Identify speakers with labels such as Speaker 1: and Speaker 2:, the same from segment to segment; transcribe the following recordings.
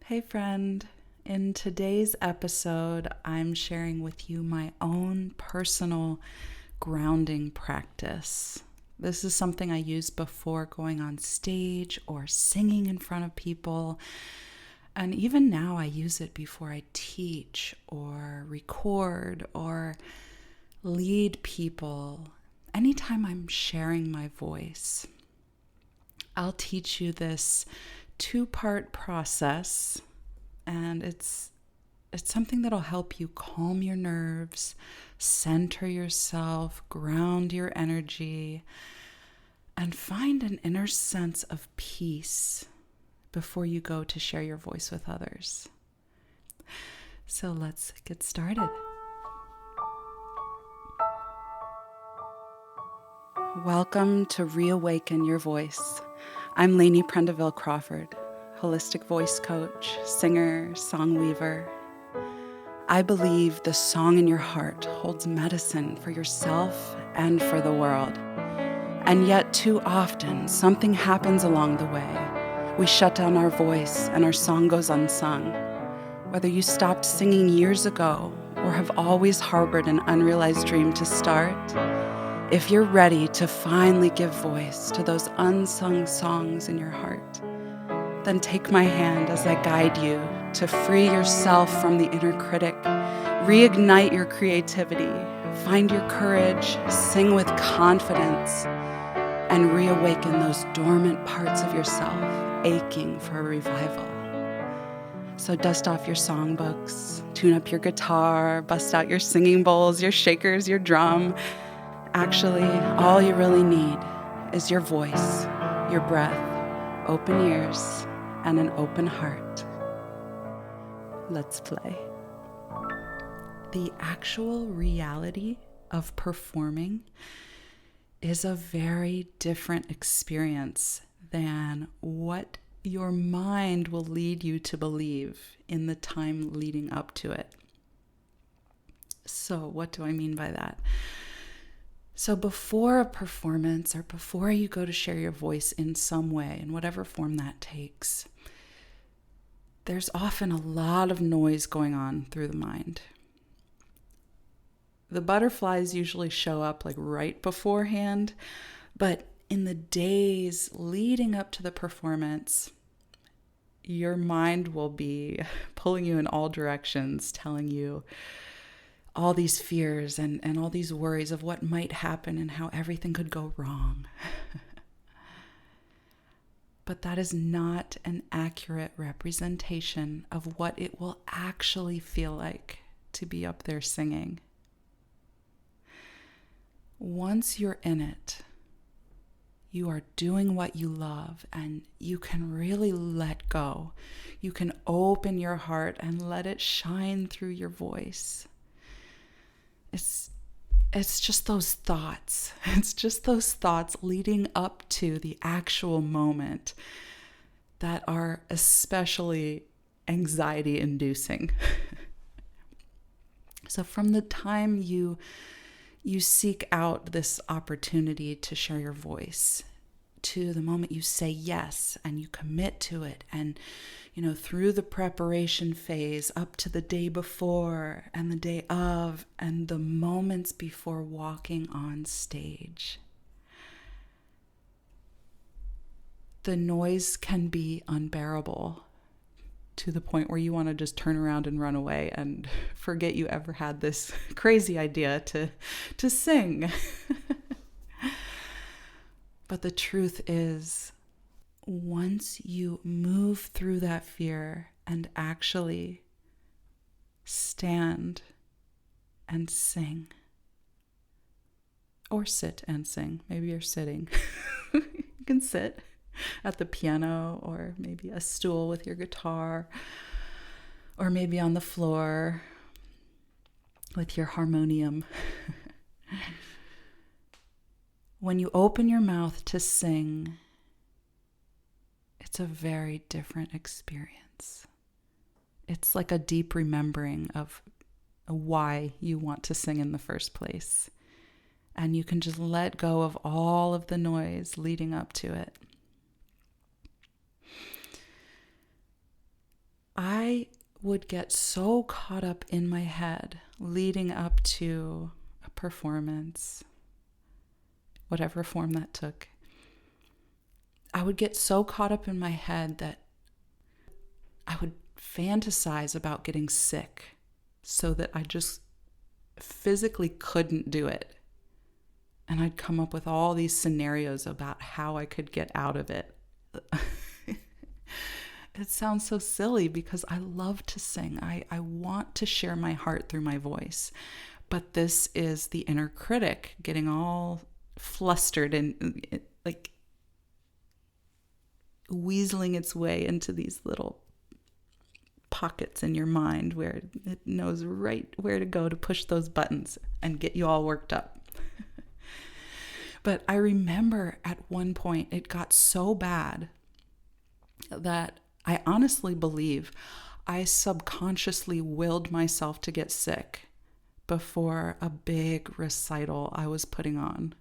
Speaker 1: Hey friend, in today's episode, I'm sharing with you my own personal grounding practice. This is something I use before going on stage or singing in front of people. And even now, I use it before I teach or record or lead people. Anytime I'm sharing my voice, I'll teach you this two-part process, and it's something that'll help you calm your nerves, center yourself, ground your energy, and find an inner sense of peace before you go to share your voice with others. So let's get started. Welcome to Reawaken Your Voice. I'm Lainey Prendeville Crawford, holistic voice coach, singer, song weaver. I believe the song in your heart holds medicine for yourself and for the world. And yet too often, something happens along the way. We shut down our voice and our song goes unsung. Whether you stopped singing years ago or have always harbored an unrealized dream to start, if you're ready to finally give voice to those unsung songs in your heart, then take my hand as I guide you to free yourself from the inner critic, reignite your creativity, find your courage, sing with confidence, and reawaken those dormant parts of yourself aching for a revival. So dust off your songbooks, tune up your guitar, bust out your singing bowls, your shakers, your drum. Actually, all you really need is your voice, your breath, open ears, and an open heart. Let's play. The actual reality of performing is a very different experience than what your mind will lead you to believe in the time leading up to it. So, what do I mean by that? So before a performance or before you go to share your voice in some way, in whatever form that takes, there's often a lot of noise going on through the mind. The butterflies usually show up like right beforehand, but in the days leading up to the performance, your mind will be pulling you in all directions, telling you all these fears and all these worries of what might happen and how everything could go wrong. But that is not an accurate representation of what it will actually feel like to be up there singing. Once you're in it, you are doing what you love and you can really let go. You can open your heart and let it shine through your voice. It's just those thoughts. It's just those thoughts leading up to the actual moment that are especially anxiety-inducing. So from the time you seek out this opportunity to share your voice, to the moment you say yes and you commit to it, and through the preparation phase up to the day before and the day of and the moments before walking on stage, the noise can be unbearable to the point where you want to just turn around and run away and forget you ever had this crazy idea to sing. But the truth is, once you move through that fear and actually stand and sing, or sit and sing, maybe you're sitting, you can sit at the piano or maybe a stool with your guitar, or maybe on the floor with your harmonium. When you open your mouth to sing, it's a very different experience. It's like a deep remembering of why you want to sing in the first place. And you can just let go of all of the noise leading up to it. would get so caught up in my head leading up to a performance, whatever form that took. I would get so caught up in my head that I would fantasize about getting sick so that I just physically couldn't do it. And I'd come up with all these scenarios about how I could get out of it. It sounds so silly because I love to sing. I want to share my heart through my voice. But this is the inner critic getting all flustered and like weaseling its way into these little pockets in your mind where it knows right where to go to push those buttons and get you all worked up. But I remember at one point it got so bad that I honestly believe I subconsciously willed myself to get sick before a big recital I was putting on.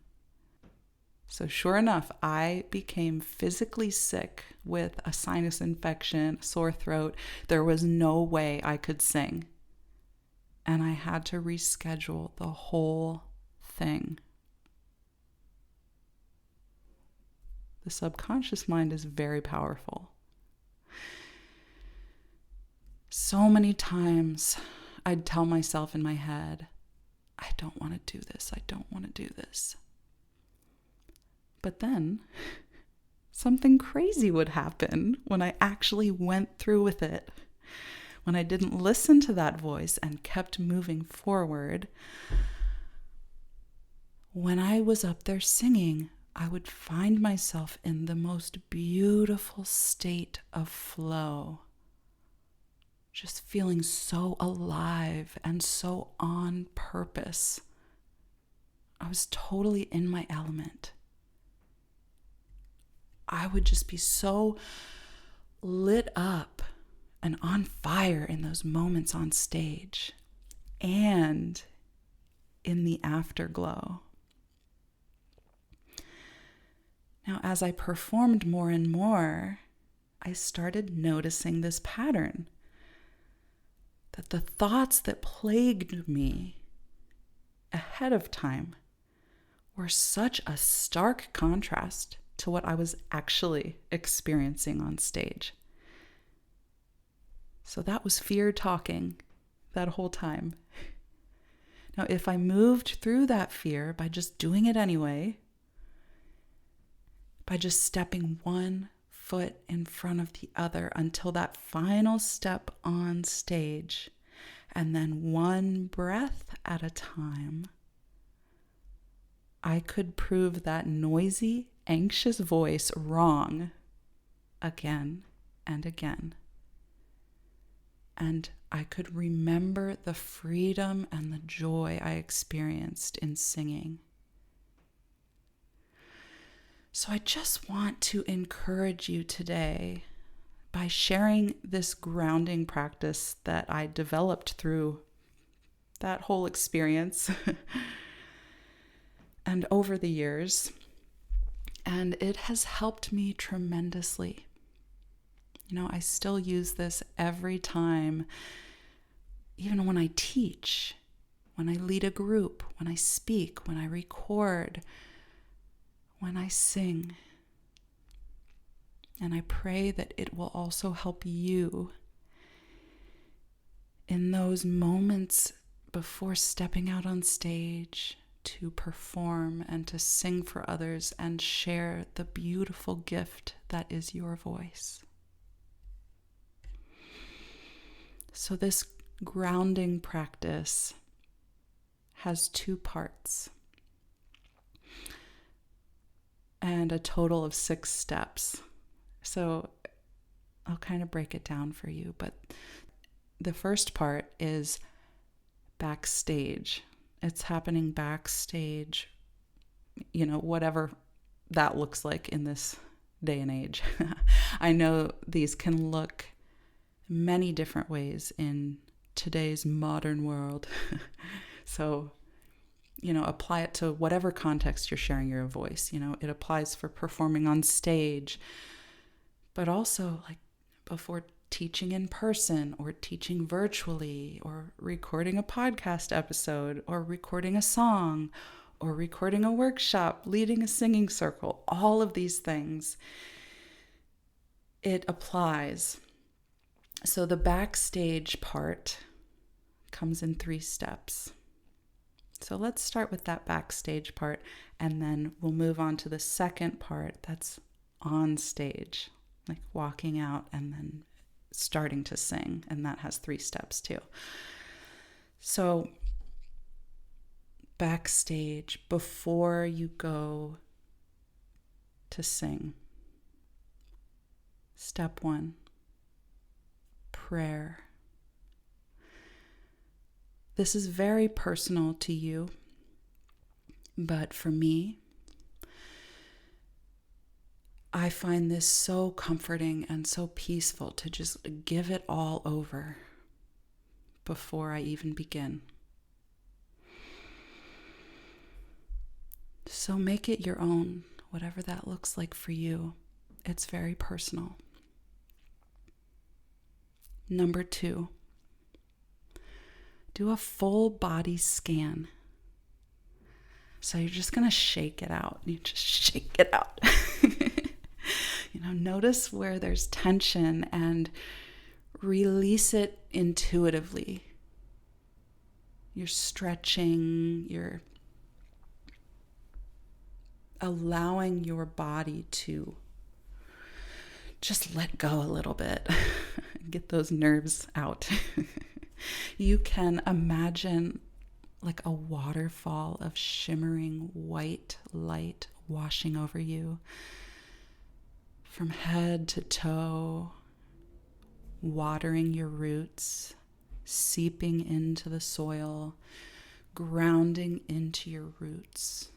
Speaker 1: So sure enough, I became physically sick with a sinus infection, sore throat. There was no way I could sing. And I had to reschedule the whole thing. The subconscious mind is very powerful. So many times I'd tell myself in my head, I don't want to do this. I don't want to do this. But then something crazy would happen when I actually went through with it. When I didn't listen to that voice and kept moving forward. When I was up there singing, I would find myself in the most beautiful state of flow. Just feeling so alive and so on purpose. I was totally in my element. I would just be so lit up and on fire in those moments on stage and in the afterglow. Now, as I performed more and more, I started noticing this pattern. That the thoughts that plagued me ahead of time were such a stark contrast to what I was actually experiencing on stage. So that was fear talking that whole time. Now, if I moved through that fear by just doing it anyway, by just stepping one foot in front of the other until that final step on stage, and then one breath at a time, I could prove that noisy, anxious voice wrong again and again. And I could remember the freedom and the joy I experienced in singing. So I just want to encourage you today by sharing this grounding practice that I developed through that whole experience and over the years. And it has helped me tremendously. You know, I still use this every time, even when I teach, when I lead a group, when I speak, when I record, when I sing. And I pray that it will also help you in those moments before stepping out on stage to perform and to sing for others and share the beautiful gift that is your voice. So this grounding practice has 2 parts and a total of 6 steps. So I'll kind of break it down for you, but the first part is backstage. It's happening backstage, you know, whatever that looks like in this day and age. I know these can look many different ways in today's modern world. So, you know, apply it to whatever context you're sharing your voice. You know, it applies for performing on stage, but also like before teaching in person or teaching virtually or recording a podcast episode or recording a song or recording a workshop, leading a singing circle, all of these things, it applies. So the backstage part comes in 3 steps. So let's start with that backstage part, and then we'll move on to the second part that's on stage, like walking out and then starting to sing, and that has 3 steps too. So backstage, before you go to sing, step 1, prayer. This is very personal to you, but for me, I find this so comforting and so peaceful to just give it all over before I even begin. So make it your own, whatever that looks like for you. It's very personal. Number 2, do a full body scan. So you're just going to shake it out. You just shake it out. Notice where there's tension and release it intuitively. You're stretching, you're allowing your body to just let go a little bit. Get those nerves out. You can imagine like a waterfall of shimmering white light washing over you from head to toe, watering your roots, seeping into the soil, grounding into your roots,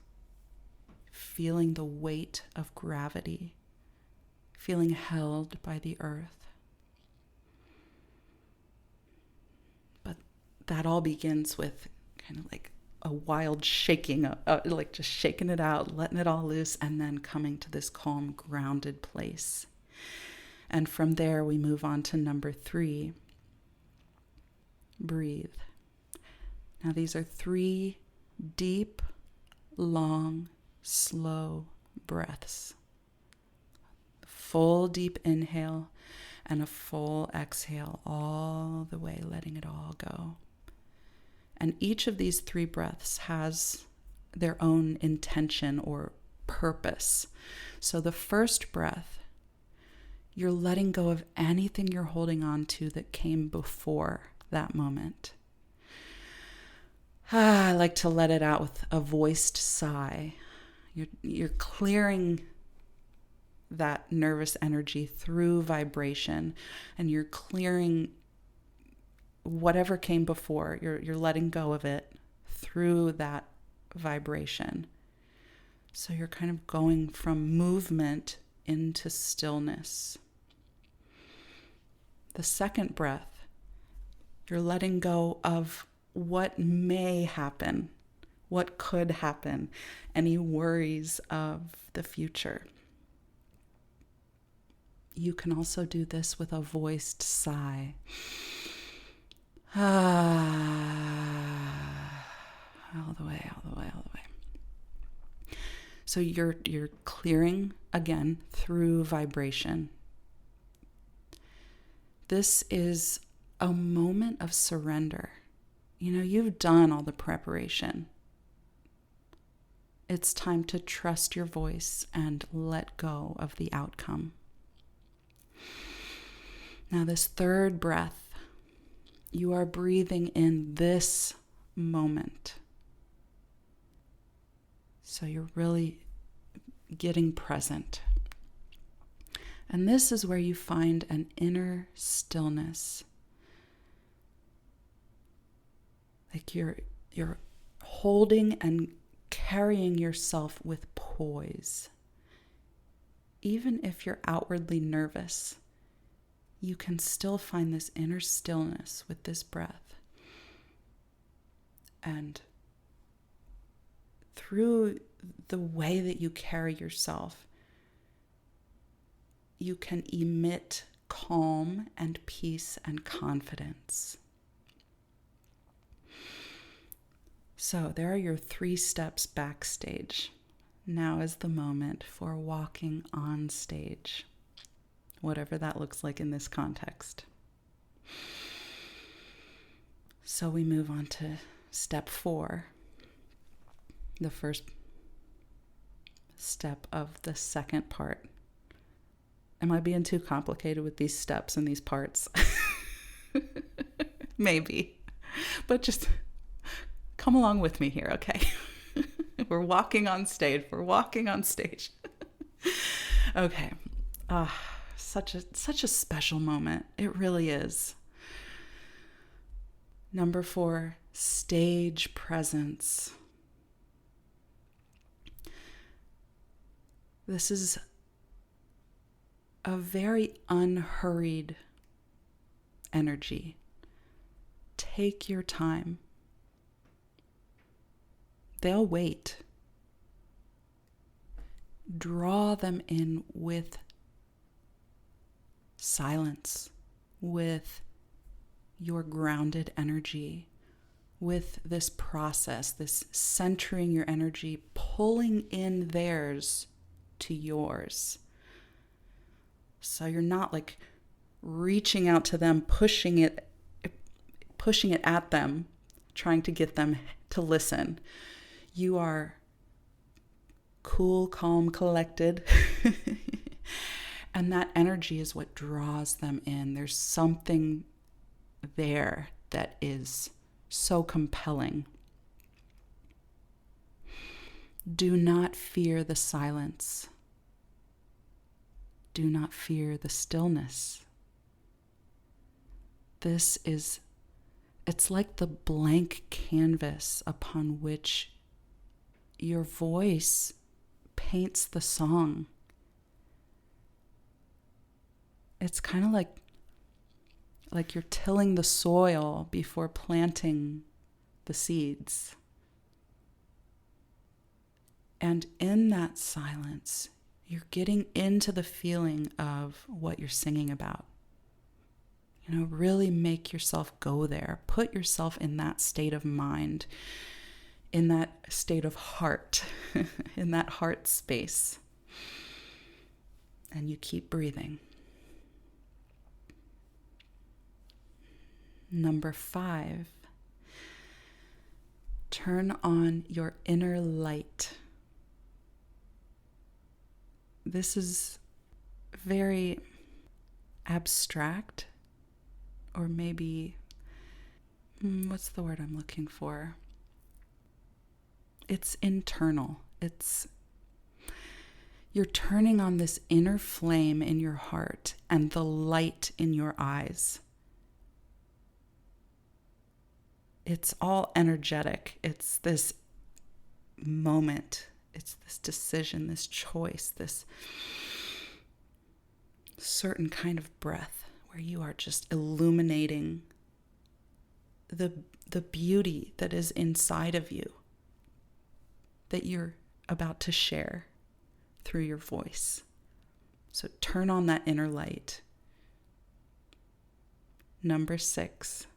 Speaker 1: feeling the weight of gravity, feeling held by the earth. But that all begins with kind of like a wild shaking, like just shaking it out, letting it all loose, and then coming to this calm, grounded place. And from there, we move on to number 3, breathe. Now, these are 3 deep, long, slow breaths. Full deep inhale and a full exhale all the way, letting it all go. And each of these 3 breaths has their own intention or purpose. So the first breath, you're letting go of anything you're holding on to that came before that moment. I like to let it out with a voiced sigh. You're clearing that nervous energy through vibration, and you're clearing whatever came before. You're letting go of it through that vibration. So you're kind of going from movement into stillness. The second breath, you're letting go of what may happen, what could happen, any worries of the future. You can also do this with a voiced sigh. All the way, all the way, all the way. So you're clearing again through vibration. This is a moment of surrender. You've done all the preparation. It's time to trust your voice and let go of the outcome. Now, this third breath, you are breathing in this moment. So you're really getting present. And this is where you find an inner stillness. Like you're holding and carrying yourself with poise. Even if you're outwardly nervous, you can still find this inner stillness with this breath. And through the way that you carry yourself, you can emit calm and peace and confidence. So there are your 3 steps backstage. Now is the moment for walking on stage, whatever that looks like in this context. So we move on to step 4, the first step of the second part. Am I being too complicated with these steps and these parts? Maybe, but just come along with me here, okay? We're walking on stage. Okay. Such a special moment. It really is. Number 4, stage presence. This is a very unhurried energy. Take your time. They'll wait. Draw them in with silence, with your grounded energy, with this process, this centering your energy, pulling in theirs to yours. So you're not like reaching out to them, pushing it at them, trying to get them to listen. You are cool, calm, collected. And that energy is what draws them in. There's something there that is so compelling. Do not fear the silence. Do not fear the stillness. It's like the blank canvas upon which your voice paints the song. It's kind of like you're tilling the soil before planting the seeds. And in that silence, you're getting into the feeling of what you're singing about. Really make yourself go there. Put yourself in that state of mind, in that state of heart, in that heart space. And you keep breathing. Number 5, turn on your inner light. This is very abstract, or maybe, what's the word I'm looking for? It's internal. You're turning on this inner flame in your heart and the light in your eyes. It's all energetic. It's this moment. It's this decision, this choice, this certain kind of breath where you are just illuminating the beauty that is inside of you, that you're about to share through your voice. So turn on that inner light. Number 6,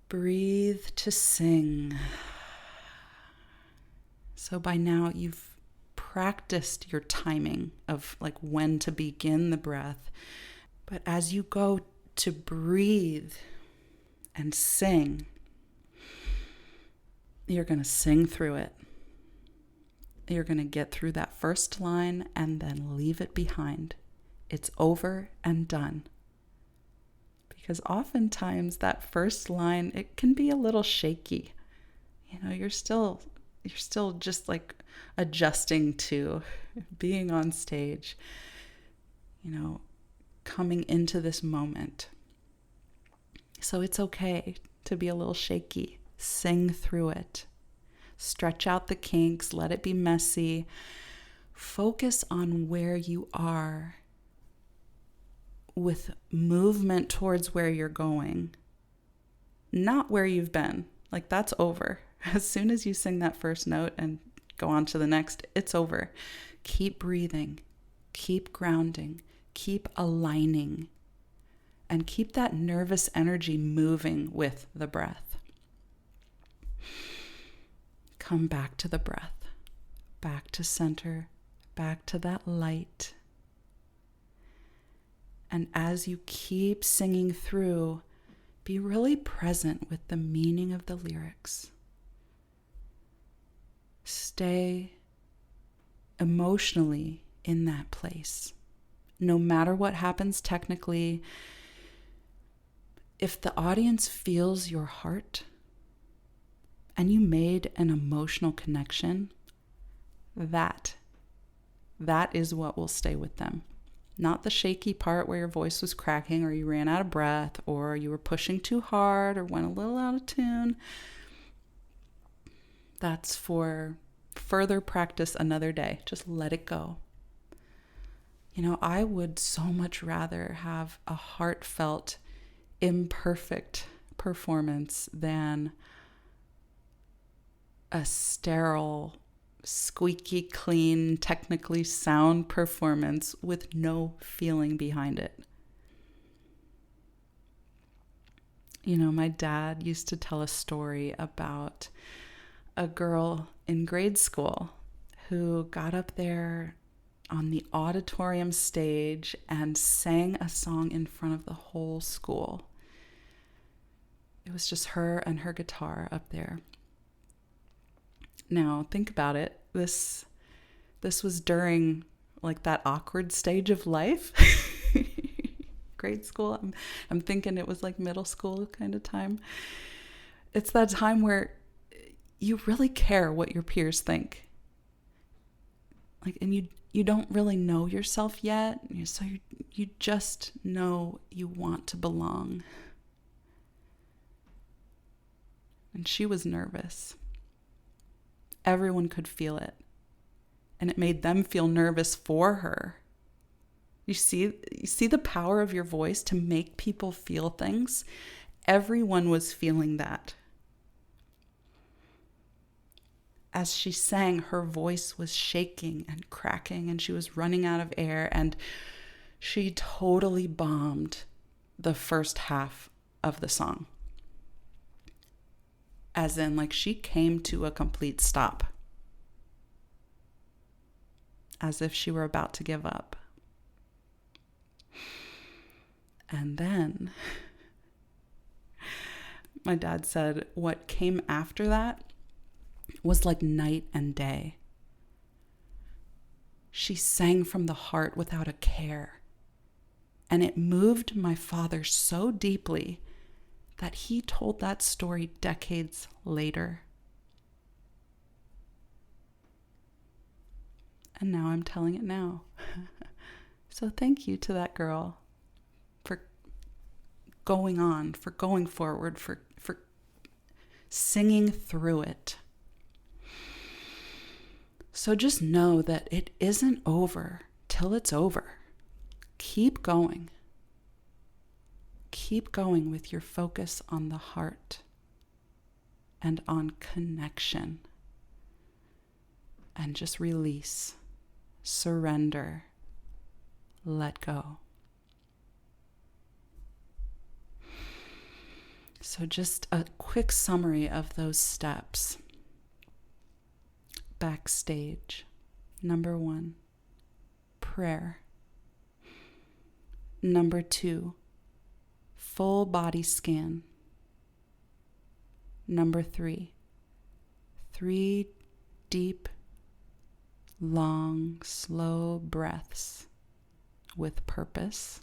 Speaker 1: breathe to sing. So by now you've practiced your timing of like when to begin the breath. But as you go to breathe and sing, you're going to sing through it. You're going to get through that first line and then leave it behind. It's over and done. Because oftentimes that first line, it can be a little shaky. You're still just like adjusting to being on stage, coming into this moment. So it's okay to be a little shaky. Sing through it. Stretch out the kinks, let it be messy. Focus on where you are with movement towards where you're going, not where you've been. Like that's over. As soon as you sing that first note and go on to the next, it's over. Keep breathing, keep grounding, Keep aligning and keep that nervous energy moving with the breath. Come back to the breath, back to center, back to that light. And as you keep singing through, be really present with the meaning of the lyrics. Stay emotionally in that place. No matter what happens technically, if the audience feels your heart and you made an emotional connection, that is what will stay with them. Not the shaky part where your voice was cracking or you ran out of breath or you were pushing too hard or went a little out of tune. That's for further practice another day. Just let it go. You know, I would so much rather have a heartfelt, imperfect performance than a sterile, squeaky clean, technically sound performance with no feeling behind it. You know, my dad used to tell a story about a girl in grade school who got up there on the auditorium stage and sang a song in front of the whole school. It was just her and her guitar up there. Now, think about it. This was during like that awkward stage of life. Grade school. I'm thinking it was like middle school kind of time. It's that time where you really care what your peers think. Like, and you don't really know yourself yet, so you just know you want to belong. And she was nervous. Everyone could feel it. And it made them feel nervous for her. You see the power of your voice to make people feel things? Everyone was feeling that. As she sang, her voice was shaking and cracking and she was running out of air, and she totally bombed the first half of the song. As in, like, she came to a complete stop. As if she were about to give up. And then my dad said what came after that was like night and day. She sang from the heart without a care. And it moved my father so deeply that he told that story decades later. And now I'm telling it now. So thank you to that girl for going on, for going forward, for singing through it. So just know that it isn't over till it's over. Keep going. Keep going with your focus on the heart and on connection. And just release, surrender, let go. So just a quick summary of those steps. Backstage. Number 1, prayer. Number 2, full body scan. Number 3, 3 deep, long, slow breaths with purpose.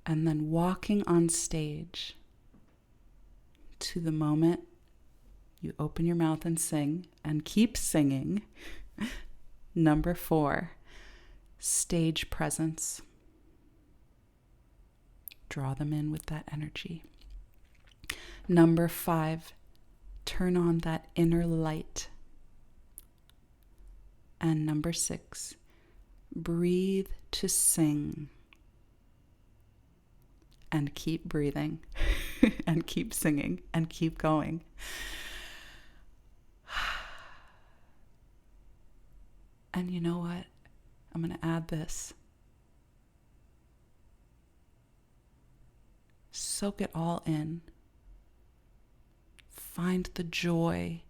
Speaker 1: And then walking on stage to the moment you open your mouth and sing and keep singing. Number 4, stage presence. Draw them in with that energy. Number 5, turn on that inner light. And number 6, breathe to sing. And keep breathing and keep singing and keep going. And you know what? I'm going to add this. Soak it all in. Find the joy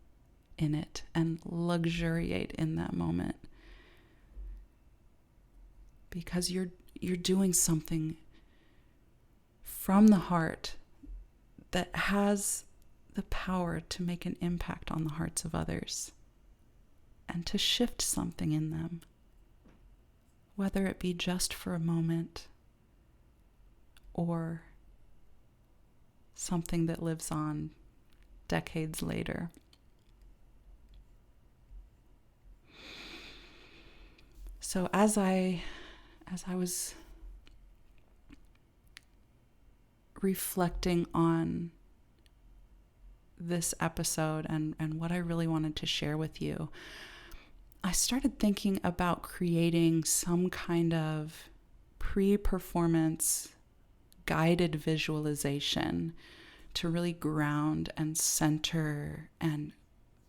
Speaker 1: in it and luxuriate in that moment. Because you're doing something from the heart that has the power to make an impact on the hearts of others and to shift something in them, whether it be just for a moment or something that lives on decades later. So as I was reflecting on this episode and what I really wanted to share with you, I started thinking about creating some kind of pre-performance guided visualization to really ground and center and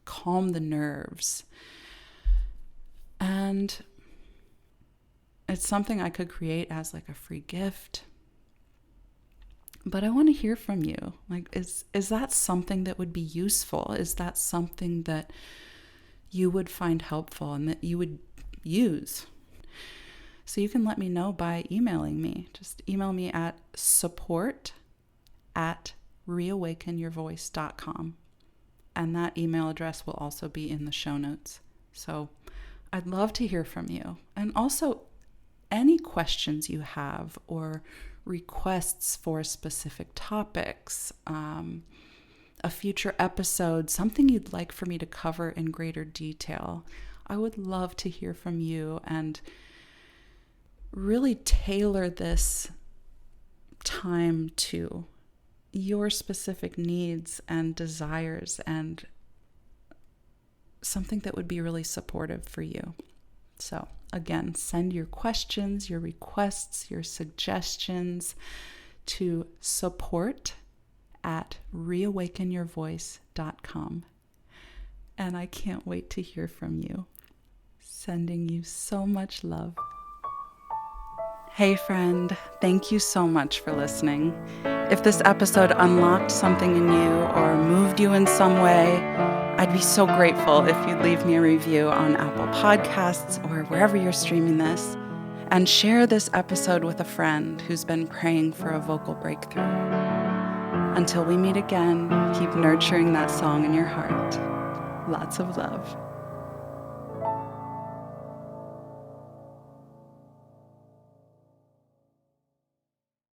Speaker 1: calm the nerves. And it's something I could create as like a free gift. But I want to hear from you. Like, is that something that would be useful? Is that something that you would find helpful and that you would use? So you can let me know by emailing me. Just email me at support@reawakenyourvoice.com. And that email address will also be in the show notes. So I'd love to hear from you. And also any questions you have or requests for specific topics, a future episode, something you'd like for me to cover in greater detail. I would love to hear from you and really tailor this time to your specific needs and desires and something that would be really supportive for you. So again, send your questions, your requests, your suggestions to support@reawakenyourvoice.com. And I can't wait to hear from you. Sending you so much love. Hey friend, thank you so much for listening. If this episode unlocked something in you or moved you in some way, I'd be so grateful if you'd leave me a review on Apple Podcasts or wherever you're streaming this, and share this episode with a friend who's been praying for a vocal breakthrough. Until we meet again, keep nurturing that song in your heart. Lots of love.